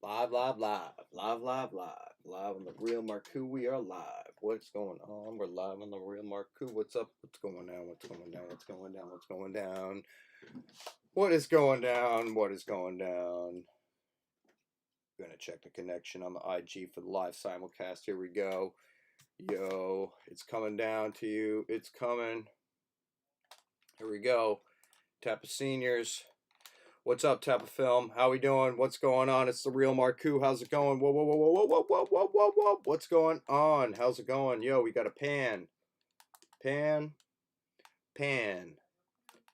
Live, live, live, live, live, live, live on the real Marcoux. We are live. What's going on? We're live on the real Marcoux. What's up? What's going down? What's going down? What's going down? What's going down? What is going down? What is going down? Gonna check the connection on the IG for the live simulcast. Here we go. Yo, it's coming down to you. It's coming. Here we go. Tappa Seniors. What's up, Tappa Film? How we doing? What's going on? It's the real Marcoux. How's it going? Whoa, whoa, whoa, whoa, whoa, whoa, whoa, whoa, whoa. What's going on? How's it going? Yo, we got a pan. Pan. Pan.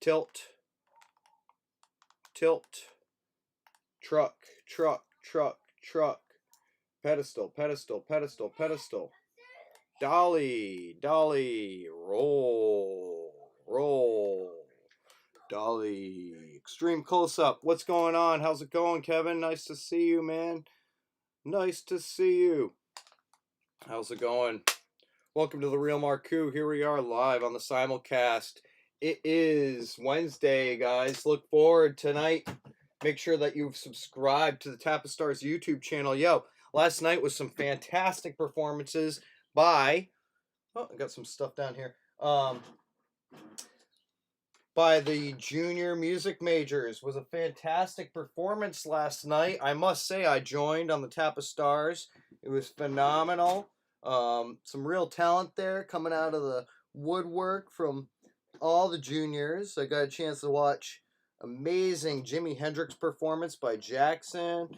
Tilt. Tilt. Truck. Truck. Truck. Truck. Pedestal. Pedestal. Pedestal. Pedestal. Dolly. Dolly. Roll. Roll. Dolly. Extreme close-up. What's going on? How's it going, Kevin? Nice to see you, man. Nice to see you. How's it going? Welcome to the Real Marcoux. Here we are live on the simulcast. It is Wednesday, guys. Look forward tonight. Make sure that you've subscribed to the Tappa Stars YouTube channel. Yo, last night was some fantastic performances by... Oh, I got some stuff down here. By the junior music majors. Was a fantastic performance last night. I must say, I joined on the Tappa Stars. It was phenomenal. Some real talent there coming out of the woodwork from all the juniors. I got a chance to watch amazing Jimi Hendrix performance by Jackson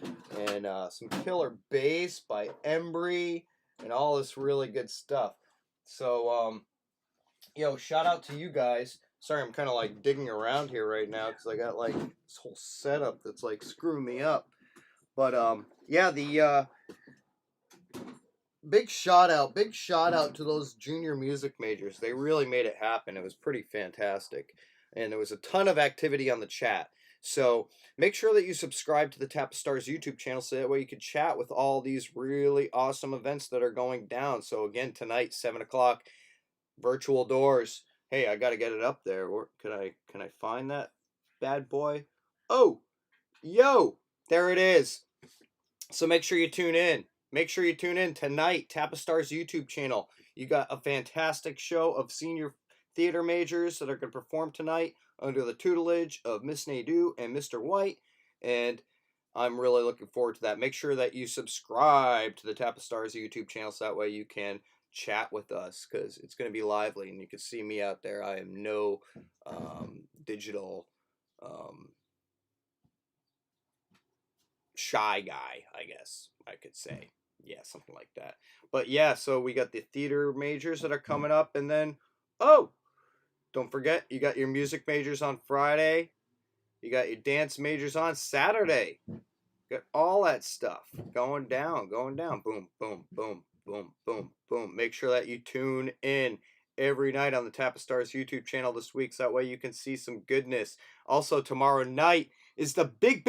and some killer bass by Embry and all this really good stuff. So, yo, shout out to you guys. Sorry, I'm kind of like digging around here right now because I got like this whole setup that's like screwing me up. But yeah, the big shout out to those junior music majors. They really made it happen. It was pretty fantastic, and there was a ton of activity on the chat. So make sure that you subscribe to the Tappa Stars YouTube channel so that way you can chat with all these really awesome events that are going down. So again, tonight, 7 o'clock, virtual doors. Hey, I gotta get it up there. Or can I find that bad boy? Oh, yo, there it is. So make sure you tune in. Make sure you tune in tonight. Tappa Stars YouTube channel. You got a fantastic show of senior theater majors that are going to perform tonight under the tutelage of Miss Nadeau and Mr. White, and I'm really looking forward to that. Make sure that you subscribe to the Tappa Stars YouTube channel so that way you can chat with us because it's going to be lively and you can see me out there. I am no digital shy guy, I guess I could say. Yeah, something like that. But yeah, so we got the theater majors that are coming up, and then, oh, don't forget, you got your music majors on Friday. You got your dance majors on Saturday. Got all that stuff going down. Boom, boom, boom, boom, boom, boom. Make sure that you tune in every night on the Tappa Stars YouTube channel this week so that way you can see some goodness. Also, tomorrow night is the big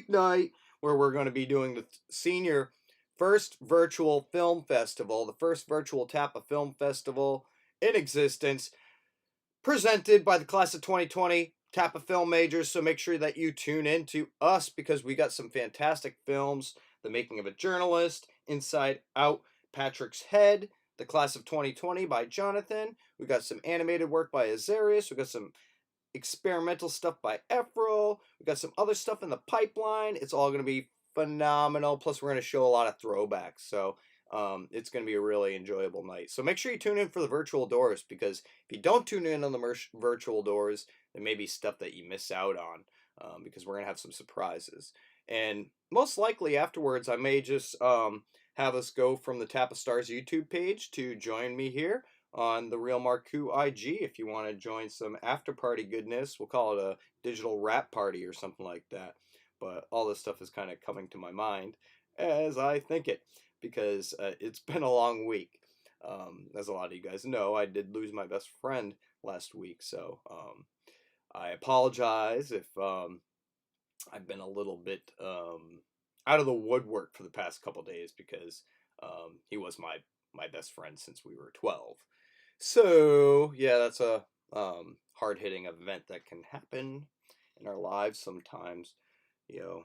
night where we're going to be doing the senior first virtual film festival, the first virtual Tappa Film Festival in existence, presented by the class of 2020 Tappa Film Majors. So make sure that you tune in to us because we got some fantastic films. The Making of a Journalist, Inside Out, Patrick's Head, The Class of 2020 by Jonathan. We got some animated work by Azarius. We got some experimental stuff by Efro. We got some other stuff in the pipeline. It's all going to be phenomenal. Plus, we're going to show a lot of throwbacks. So it's going to be a really enjoyable night. So make sure you tune in for the virtual doors because if you don't tune in on the virtual doors, there may be stuff that you miss out on because we're going to have some surprises. And most likely afterwards, I may just have us go from the Tappa Stars YouTube page to join me here on the Real Marcoux IG if you want to join some after party goodness. We'll call it a digital rap party or something like that. But all this stuff is kind of coming to my mind as I think it because it's been a long week. As a lot of you guys know, I did lose my best friend last week. So I apologize if I've been a little bit out of the woodwork for the past couple days because he was my best friend since we were 12. So, yeah, that's a hard-hitting event that can happen in our lives sometimes. You know,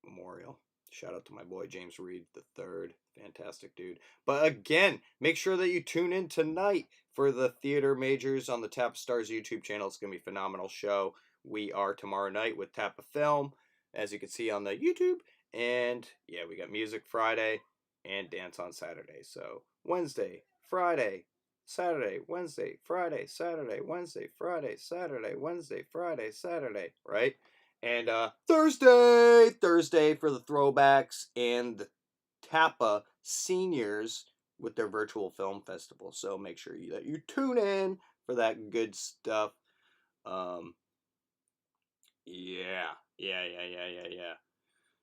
memorial. Shout out to my boy James Reed the third, fantastic dude. But again, make sure that you tune in tonight for the theater majors on the Tap Stars YouTube channel. It's gonna be a phenomenal show. We are tomorrow night with Tap a Film, as you can see on the YouTube. And yeah, we got music Friday and dance on Saturday. So Wednesday, Friday, Saturday, Wednesday, Friday, Saturday, Wednesday, Friday, Saturday, Wednesday, Friday, Saturday, right? And Thursday for the throwbacks and the Tappa seniors with their virtual film festival. So make sure that you tune in for that good stuff. Um, yeah.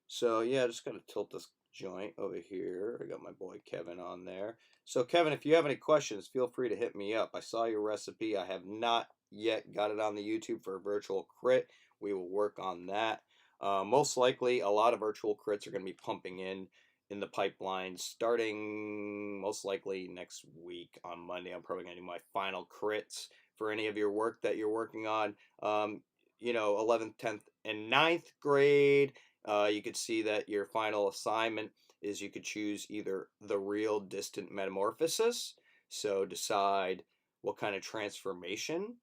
So yeah, just gotta tilt this joint over here. I got my boy Kevin on there. So Kevin, if you have any questions, feel free to hit me up. I saw your recipe. I have not yet got it on the YouTube for a virtual crit. We will work on that. Most likely, a lot of virtual crits are going to be pumping in the pipeline starting most likely next week on Monday. I'm probably going to do my final crits for any of your work that you're working on. 11th, 10th, and 9th grade. You could see that your final assignment is you could choose either the real distant metamorphosis. So decide what kind of transformation,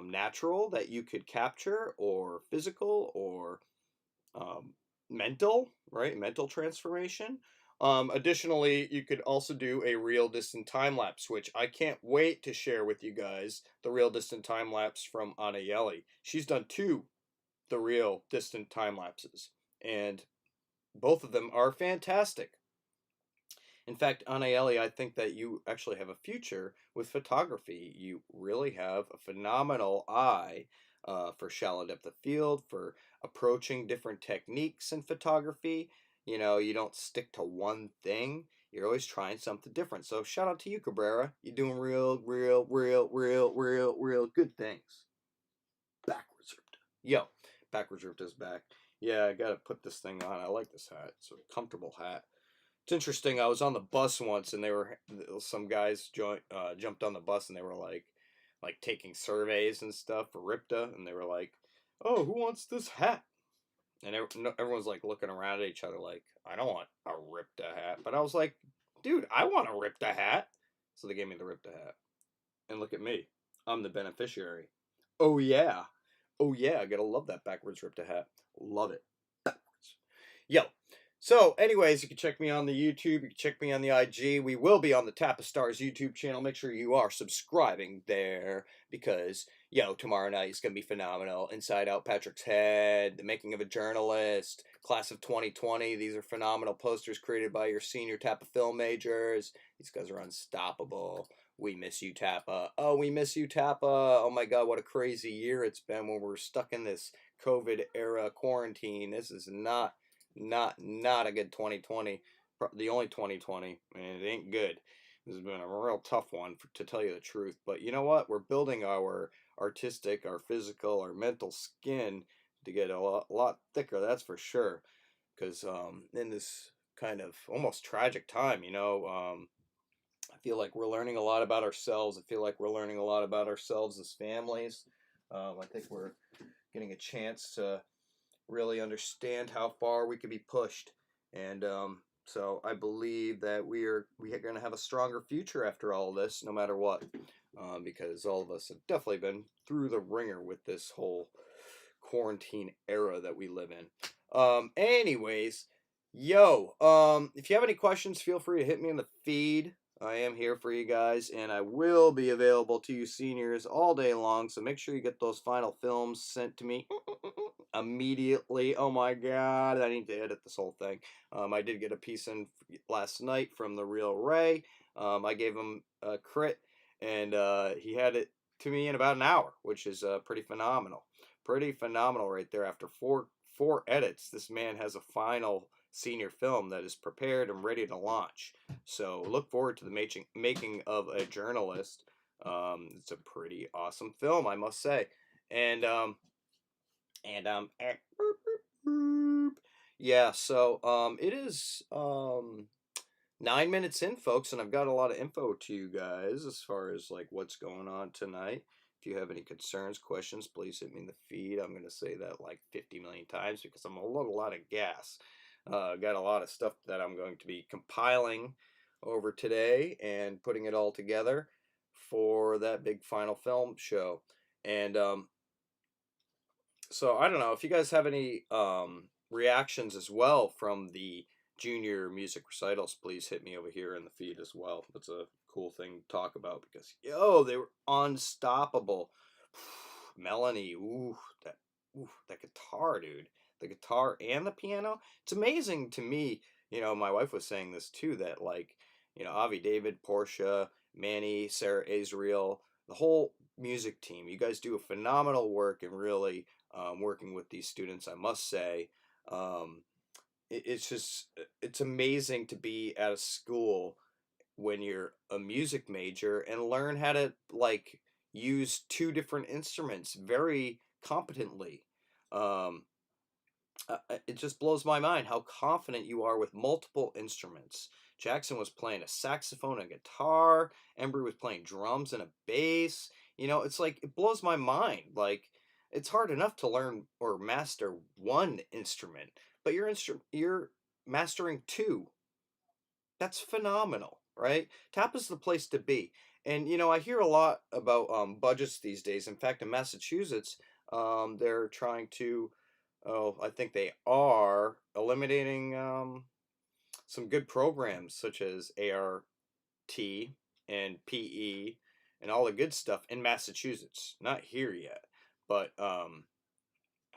natural, that you could capture, or physical, or mental, right? Mental transformation. Additionally, you could also do a real distant time lapse, which I can't wait to share with you guys. The real distant time lapse from Anayeli. She's done 2 the real distant time lapses, and both of them are fantastic. In fact, Anaeli, I think that you actually have a future with photography. You really have a phenomenal eye for shallow depth of field, for approaching different techniques in photography. You don't stick to one thing. You're always trying something different. So shout out to you, Cabrera. You're doing real good things. Backwards ripped. Yo, backwards ripped is back. Yeah, I gotta put this thing on. I like this hat. It's a comfortable hat. It's interesting. I was on the bus once, and some guys jumped on the bus, and they were like taking surveys and stuff for Ripta, and they were like, "Oh, who wants this hat?" And everyone's like looking around at each other, like, "I don't want a Ripta hat," but I was like, "Dude, I want a Ripta hat." So they gave me the Ripta hat, and look at me, I'm the beneficiary. Oh yeah, I gotta love that backwards Ripta hat. Love it. Yo. So, anyways, you can check me on the YouTube. You can check me on the IG. We will be on the Tap of Stars YouTube channel. Make sure you are subscribing there because, tomorrow night is going to be phenomenal. Inside Out Patrick's Head, The Making of a Journalist, Class of 2020. These are phenomenal posters created by your senior Tapa film majors. These guys are unstoppable. We miss you, Tapa. Oh, we miss you, Tapa. Oh my God, what a crazy year it's been when we're stuck in this COVID era quarantine. This is not a good 2020. The only 2020, and it ain't good. This has been a real tough one, to tell you the truth. But you know what? We're building our artistic, our physical, our mental skin to get a lot thicker. That's for sure. Because in this kind of almost tragic time, I feel like we're learning a lot about ourselves. I feel like we're learning a lot about ourselves as families. I think we're getting a chance to really understand how far we could be pushed, and so I believe that we are going to have a stronger future after all this, no matter what, because all of us have definitely been through the ringer with this whole quarantine era that we live in. Anyways, if you have any questions, feel free to hit me in the feed. I am here for you guys, and I will be available to you seniors all day long, so make sure you get those final films sent to me immediately. Oh my God, I need to edit this whole thing. I did get a piece in last night from the real Ray. I gave him a crit, and he had it to me in about an hour, which is pretty phenomenal. Pretty phenomenal right there. After four edits, this man has a final senior film that is prepared and ready to launch. So look forward to the making of a journalist. It's a pretty awesome film, I must say. And yeah, so it is 9 minutes in, folks, and I've got a lot of info to you guys as far as like what's going on tonight. If If you have any concerns, questions, please hit me in the feed. I'm going to say that like 50 million times because I'm a little out of gas. Got a lot of stuff that I'm going to be compiling over today and putting it all together for that big final film show. And so I don't know if you guys have any reactions as well from the junior music recitals. Please hit me over here in the feed as well. That's a cool thing to talk about because they were unstoppable. Melanie, that guitar, dude. The guitar and the piano. It's amazing to me. My wife was saying this too, that like, Avi David, Portia, Manny, Sarah Azriel, the whole music team. You guys do a phenomenal work and really working with these students, I must say. It's amazing to be at a school when you're a music major and learn how to like use two different instruments very competently. Um, it just blows my mind how confident you are with multiple instruments. Jackson was playing a saxophone and guitar. Embry was playing drums and a bass. It's like it blows my mind. Like it's hard enough to learn or master one instrument, but you're mastering two. That's phenomenal, right? Tap is the place to be. And I hear a lot about budgets these days. In fact, in Massachusetts, they're trying to, I think they are eliminating some good programs such as ART and PE and all the good stuff in Massachusetts. Not here yet, but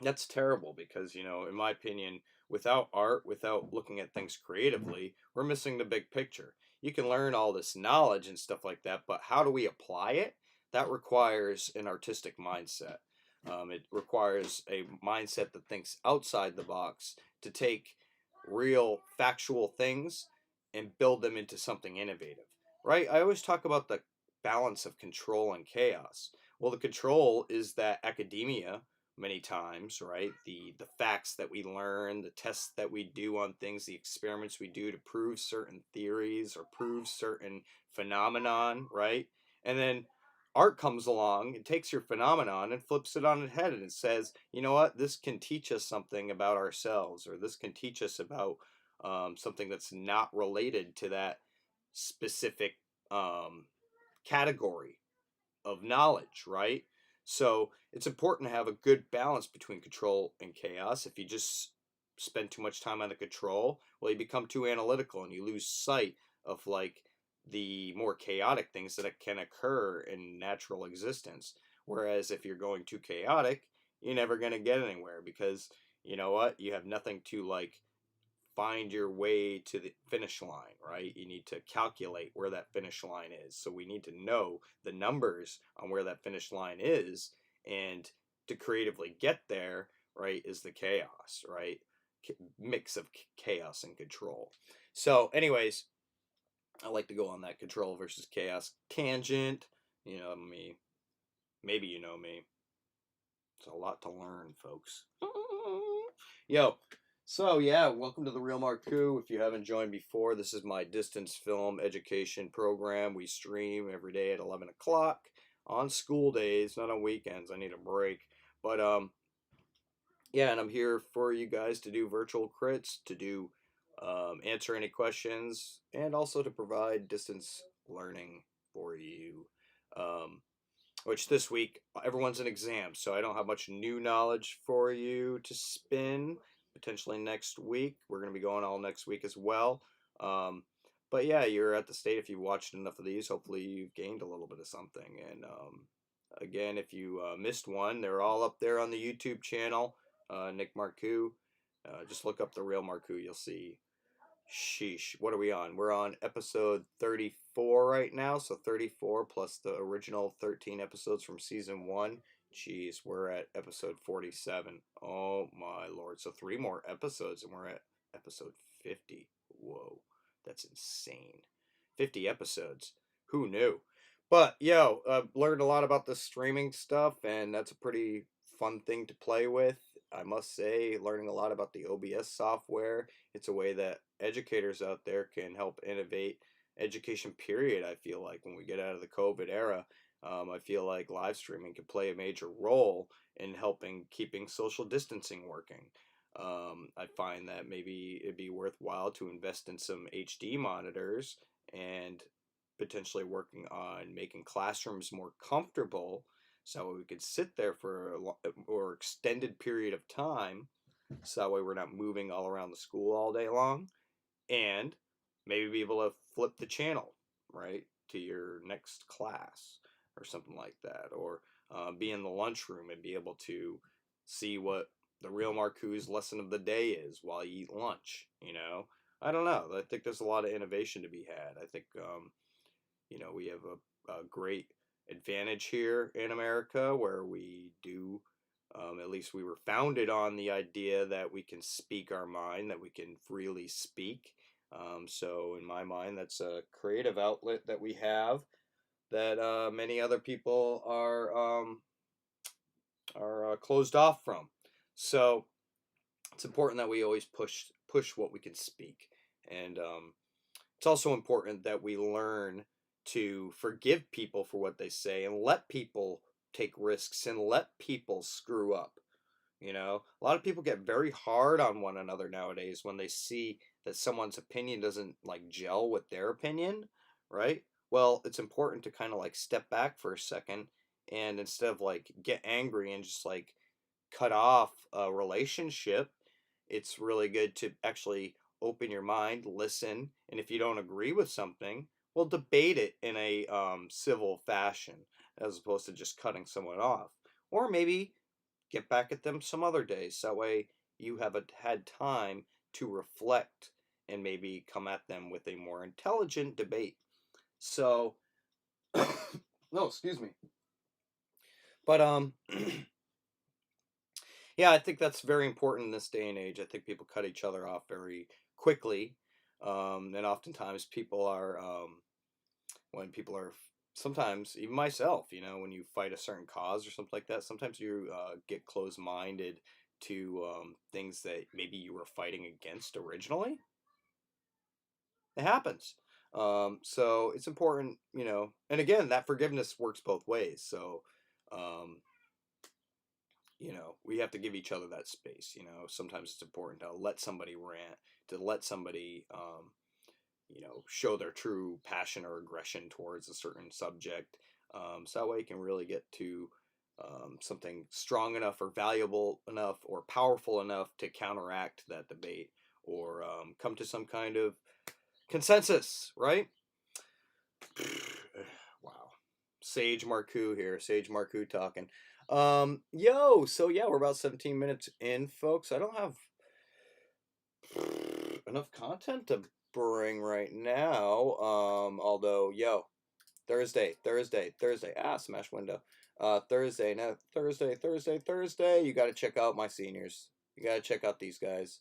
that's terrible because, in my opinion, without art, without looking at things creatively, we're missing the big picture. You can learn all this knowledge and stuff like that, but how do we apply it? That requires an artistic mindset. It requires a mindset that thinks outside the box to take real factual things and build them into something innovative, right? I always talk about the balance of control and chaos. Well, the control is that academia many times, right? The facts that we learn, the tests that we do on things, the experiments we do to prove certain theories or prove certain phenomenon, right? And then art comes along and takes your phenomenon and flips it on its head and it says, you know what, this can teach us something about ourselves, or this can teach us about something that's not related to that specific category of knowledge, right? So it's important to have a good balance between control and chaos. If you just spend too much time on the control, well, you become too analytical and you lose sight of like the more chaotic things that can occur in natural existence. Whereas if you're going too chaotic, you're never going to get anywhere because you know what? You have nothing to like find your way to the finish line, right? You need to calculate where that finish line is. So we need to know the numbers on where that finish line is, and to creatively get there, right, is the chaos, right? Mix of chaos and control. So anyways, I like to go on that control versus chaos tangent. You know me. Maybe you know me. It's a lot to learn, folks. Yo, so yeah, welcome to the Real Marcoux. If you haven't joined before, this is my distance film education program. We stream every day at 11 o'clock on school days, not on weekends. I need a break. But yeah, and I'm here for you guys to do virtual crits, to do answer any questions, and also to provide distance learning for you. Which this week, everyone's in exams, so I don't have much new knowledge for you to spin. Potentially next week. We're going to be going all next week as well. But yeah, you're at the state. If you've watched enough of these, hopefully you've gained a little bit of something. And again, if you missed one, they're all up there on the YouTube channel. Nick Marcoux. Just look up The Real Marcoux. You'll see. Sheesh. What are we on? We're on episode 34 right now. So 34 plus the original 13 episodes from season 1. Jeez, we're at episode 47. Oh my lord. So 3 more episodes and we're at episode 50. Whoa. That's insane. 50 episodes. Who knew? But yo, I've learned a lot about the streaming stuff, and that's a pretty fun thing to play with. I must say, learning a lot about the OBS software. It's a way that educators out there can help innovate education, period. I feel like when we get out of the COVID era, I feel like live streaming could play a major role in helping keeping social distancing working. I find that maybe it'd be worthwhile to invest in some HD monitors and potentially working on making classrooms more comfortable so we could sit there for or extended period of time so that way we're not moving all around the school all day long, and maybe be able to flip the channel, right, to your next class or something like that, or be in the lunchroom and be able to see what the real Marcoux lesson of the day is while you eat lunch. I don't know. I think there's a lot of innovation to be had. I think we have a great advantage here in America where we do. At least we were founded on the idea that we can speak our mind, that we can freely speak. So in my mind, that's a creative outlet that we have that many other people are closed off from. So it's important that we always push what we can speak, and it's also important that we learn to forgive people for what they say and let people take risks and let people screw up. A lot of people get very hard on one another nowadays when they see that someone's opinion doesn't like gel with their opinion, right? Well, it's important to kind of like step back for a second and instead of like get angry and just like cut off a relationship, it's really good to actually open your mind, listen, and if you don't agree with something, well, debate it in a civil fashion as opposed to just cutting someone off. Or maybe get back at them some other days. So that way you have had time to reflect and maybe come at them with a more intelligent debate. So, no, excuse me. But yeah, I think that's very important in this day and age. I think people cut each other off very quickly, and oftentimes people are when people are sometimes even myself, when you fight a certain cause or something like that, sometimes you get closed-minded to things that maybe you were fighting against originally. It happens. So it's important, and again, that forgiveness works both ways. So um, we have to give each other that space. Sometimes it's important to let somebody rant, to let somebody show their true passion or aggression towards a certain subject. So that way you can really get to something strong enough or valuable enough or powerful enough to counteract that debate or come to some kind of consensus, right? Wow. Sage Marcoux here. Sage Marcoux talking. So yeah, we're about 17 minutes in, folks. I don't have enough content to bring right now. Although, Thursday. Smash window. Thursday. Thursday. You got to check out my seniors. You got to check out these guys.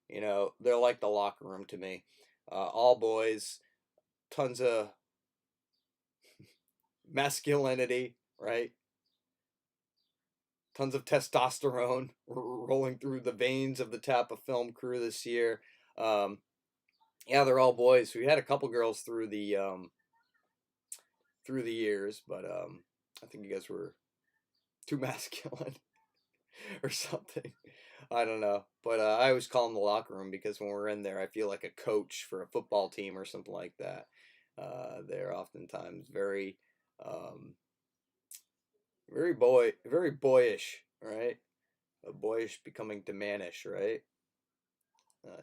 They're like the locker room to me. All boys, tons of masculinity, right? Tons of testosterone rolling through the veins of the Tappa film crew this year. Yeah, they're all boys. We had a couple girls through the years, but I think you guys were too masculine or something. I don't know, but I always call them the locker room because when we're in there, I feel like a coach for a football team or something like that. They're oftentimes very, very boyish, right? A boyish becoming to mannish, right?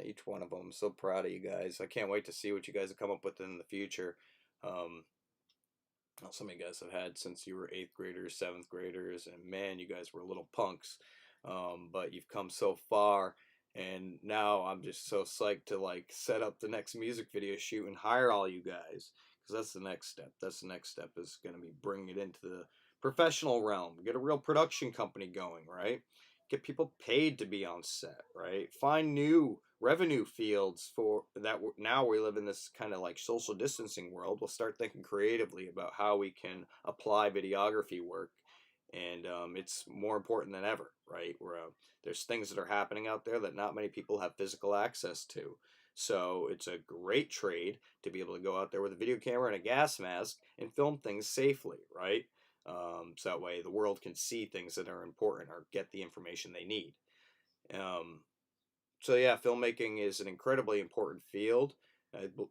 Each one of them. I'm so proud of you guys. I can't wait to see what you guys have come up with in the future. Some of you guys have had since you were 8th graders, 7th graders, and man, you guys were little punks. But you've come so far, and now I'm just so psyched to like set up the next music video shoot and hire all you guys, because that's the next step. That's the next step, is going to be bringing it into the professional realm. Get a real production company going, right? Get people paid to be on set, right? Find new revenue fields for that. Now we live in this kind of like social distancing world. We'll start thinking creatively about how we can apply videography work, and it's more important than ever, right? There's things that are happening out there that not many people have physical access to. So it's a great trade to be able to go out there with a video camera and a gas mask and film things safely, right? So that way the world can see things that are important or get the information they need. So yeah, filmmaking is an incredibly important field.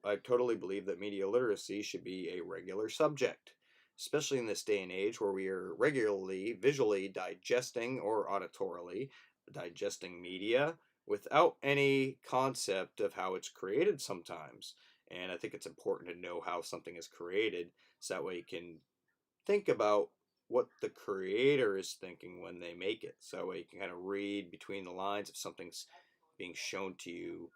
I totally believe that media literacy should be a regular subject, especially in this day and age where we are regularly visually digesting or auditorily digesting media without any concept of how it's created sometimes. And I think it's important to know how something is created so that way you can think about what the creator is thinking when they make it. So that way you can kind of read between the lines if something's being shown to you,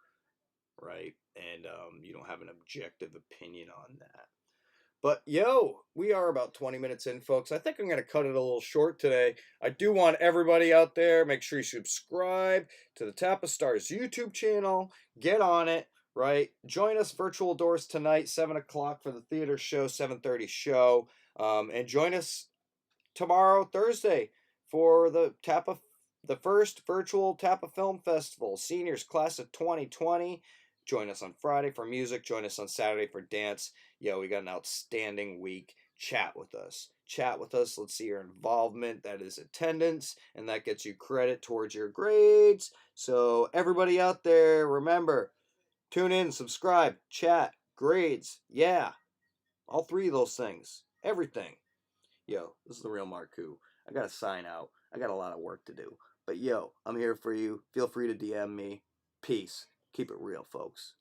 right? And you don't have an objective opinion on that. But we are about 20 minutes in, folks. I think I'm going to cut it a little short today. I do want everybody out there, make sure you subscribe to the Tapa Stars YouTube channel. Get on it, right? Join us virtual doors tonight, 7 o'clock for the theater show, 7:30 show. And join us tomorrow, Thursday, for the first virtual Tapa Film Festival, Seniors Class of 2020. Join us on Friday for music. Join us on Saturday for dance. We got an outstanding week. Chat with us. Chat with us. Let's see your involvement. That is attendance, and that gets you credit towards your grades. So everybody out there, remember, tune in, subscribe, chat, grades. Yeah, all three of those things. Everything. This is the real Marcoux. I gotta sign out. I got a lot of work to do. But I'm here for you. Feel free to DM me. Peace. Keep it real, folks.